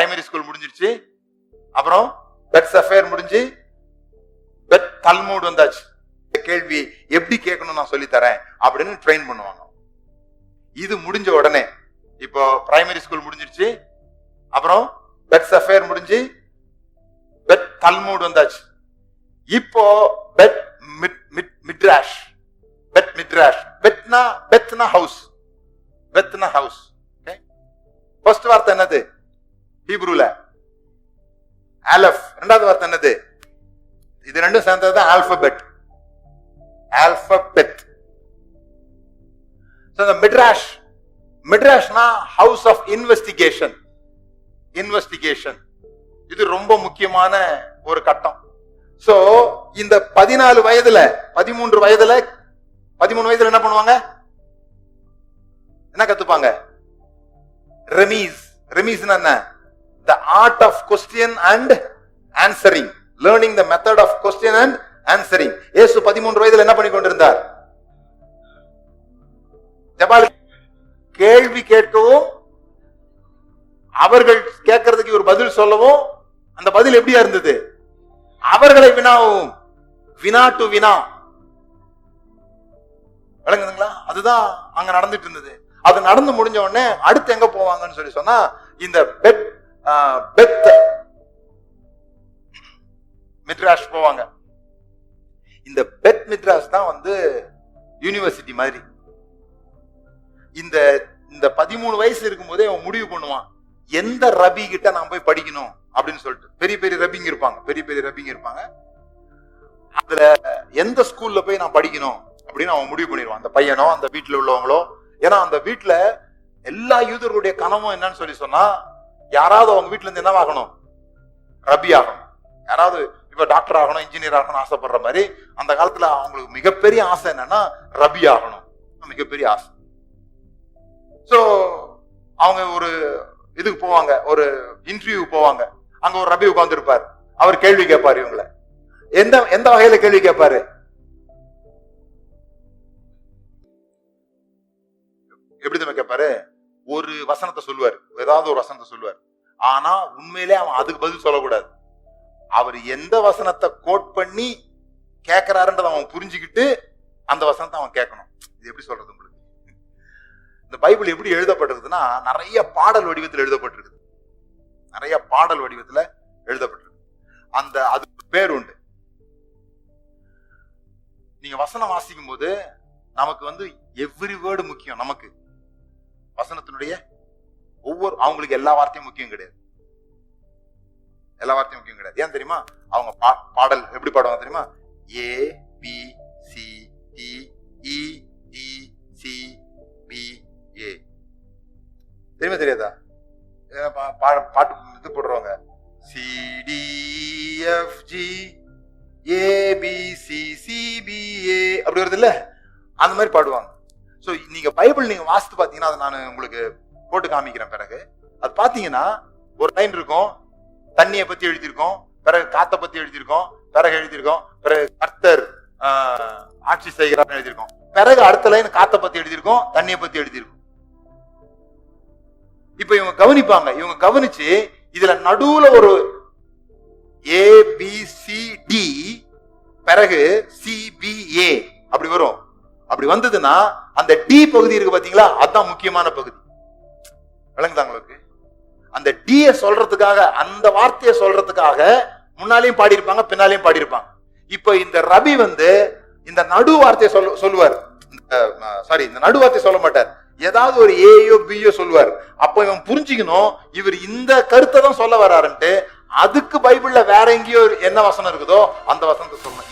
Primary school முடிஞ்சிருச்சு. அப்புறம் பெட் சஃபேர் முடிஞ்சு பெட் தல்மூட் வந்தாச்சு. கேள்வி எப்படி கேட்கணும் நான் சொல்லி தரேன் அப்படின்னு ட்ரெயின் பண்ணுவாங்க. இது முடிஞ்ச உடனே இப்போ பிரைமரி ஸ்கூல் முடிஞ்சிருச்சு, அப்புறம் பெட் சஃபேர் முடிஞ்சு பெட் தல்மூட் வந்தாச்சு. இப்போ பெட் மிட்ராஷ். பெட் மிட்ராஷ். பெத்னா ஹவுஸ். பெத்னா ஹவுஸ். ஃபர்ஸ்ட் வார்த்தை என்னது ஹீப்ரூல? ஆலஃப். இரண்டாவது வார்த்தை என்னது? இது ரெண்டும் சேர்ந்தது ஆல்பபெட். ஆல்பபெட். மிட்ராஷ். மிட்ராஷ்னா ஹவுஸ் ஆஃப் இன்வெஸ்டிகேஷன். இன்வெஸ்டிகேஷன் இது ரொம்ப முக்கியமான ஒரு கட்டம். சோ இந்த 14 வயதுல 13 வயதுல 13 வயதுல என்ன பண்ணுவாங்க? என்ன கத்துப்பாங்க? ரெமீஸ். ரெமீஸ்னா என்ன? The art of question and answering. Learning the method of question and answering. இயேசு 13 வயதுல என்ன பண்ணி கொண்டிருந்தார்? ஜபால் கேள்வி கேட்கவும் அவர்கள் கேட்கறதுக்கு ஒரு பதில் சொல்லவும், அந்த பதில் எப்படியா இருந்தது? அவர்களை வினாவும். வினா டு வினா. விளங்குதுங்களா? அதுதான் அங்க நடந்துட்டு இருந்தது. அது நடந்து முடிஞ்ச உடனே அடுத்து எங்க போவாங்கன்னு சொல்லி சொன்னா, இந்த பெத் மிட்ராஷ் போவாங்க. இந்த பெத் மிட்ராஷ் தான் யூனிவர்சிட்டி மாதிரி. இந்த 13 வயசு இருக்கும் போதே அவன் முடிவு பண்ணுவான், எந்த ரபி கிட்ட நான் போய் படிக்கணும் அப்படின்னு சொல்லிட்டு. பெரிய பெரிய ரபிங்க இருப்பாங்க. அதுல எந்த ஸ்கூல்ல போய் நான் படிக்கணும் அப்படின்னு அவன் முடிவு பண்ணிடுவான், அந்த பையனோ அந்த வீட்டுல உள்ளவங்களோ. ஏன்னா அந்த வீட்டுல எல்லா யூதர்களுடைய கனவும் என்னன்னு சொல்லி சொன்னா, யாராவது அவங்க வீட்டுல இருந்து என்னவாகணும்? ரபி ஆகணும். யாராவது இப்ப டாக்டர் ஆகணும், இன்ஜினியர் ஆகணும் ஆசைப்படுற மாதிரி அந்த காலத்துல அவங்களுக்கு மிகப்பெரிய ஆசை என்னன்னா ரபி ஆகணும். மிகப்பெரிய ஆசை. சோ அவங்க ஒரு இதுக்கு போவாங்க, ஒரு இன்டர்வியூ போவாங்க. அங்க ஒரு ரபி உட்கார்ந்து இருப்பார். அவர் கேள்வி கேட்பாரு. இவங்களை எந்த வகையில கேள்வி கேட்பாரு? எப்படி தான் கேட்பாரு? ஒரு வசனத்தை சொல்லுவார், ஏதாவது ஒரு வசனத்தை சொல்லுவார். ஆனா உண்மையிலே அவன் அதுக்கு பதில் சொல்லக்கூடாது. அவர் எந்த வசனத்தை கோட் பண்ணி கேட்கிறாருன்றத அவன் புரிஞ்சுக்கிட்டு அந்த வசனத்தை அவன் கேட்கணும். இது எப்படி சொல்றது உங்களுக்கு? இந்த பைபிள் எப்படி எழுதப்பட்டிருக்குன்னா, நிறைய பாடல் வடிவத்தில் எழுதப்பட்டிருக்குது. நிறைய பாடல் வடிவத்துல எழுதப்பட்டிருக்கு. அதுக்கு பேர் உண்டு. நீங்க வசனம் வாசிக்கும் போது நமக்கு எவ்ரி வேர்டு முக்கியம். நமக்கு வசனத்தினுடைய அவங்களுக்கு எல்லா வார்த்தையும் முக்கியம் கிடையாது. எல்லா வார்த்தையும் முக்கியம் கிடையாது. ஏன் தெரியுமா? அவங்க பாடல் எப்படி பாடுவாங்க தெரியுமா? ஏ B C D E D C B A. தெரியுமா தெரியாதா? பாட்டு இது போடுறவங்க C D F G A B C C B A அப்படி வருது இல்ல? அந்த மாதிரி பாடுவாங்க. சோ நீங்க பைபிள் நீங்க வாசித்து பாத்தீங்கன்னா, அதை நான் உங்களுக்கு போட்டு காமிக்கிறேன். பிறகு அது பாத்தீங்கன்னா ஒரு லைன் இருக்கும், தண்ணியை பத்தி எழுதியிருக்கோம், பிறகு காத்த பத்தி எழுதியிருக்கோம், பிறகு எழுதியிருக்கோம், பிறகு கர்த்தர் ஆட்சி செய்கிறார் எழுதியிருக்கோம், பிறகு அடுத்த லைன் காத்த பத்தி எழுதியிருக்கோம், தண்ணியை பத்தி எழுதியிருக்கோம். இப்ப இவங்க கவனிப்பாங்க. இவங்க கவனிச்சு இதுல நடுவுல ஒரு ABCD பிறகு CBA அப்படி வரும். அப்படி வந்ததுன்னா அந்த டி பகுதி இருக்கு பாத்தீங்களா, அதுதான் முக்கியமான பகுதி. விளங்குதாங்களுக்கு? அந்த டி சொல்றதுக்காக, அந்த வார்த்தையை சொல்றதுக்காக முன்னாலையும் பாடியிருப்பாங்க, பின்னாலையும் பாடியிருப்பாங்க. இப்ப இந்த ரபி இந்த நடு வார்த்தையை சொல்லுவார். சாரி, இந்த நடு வார்த்தையை சொல்ல மாட்டார். ஏதாவது ஒரு ஏயோ பியோ சொல்லுவார். அப்போ இவன் புரிஞ்சுக்கணும், இவர் இந்த கருத்தை தான் சொல்ல வர்றாருன்ட்டு. அதுக்கு பைபிள்ல வேற எங்கேயோ என்ன வசனம் இருக்குதோ அந்த வசனத்தை சொல்லணும்.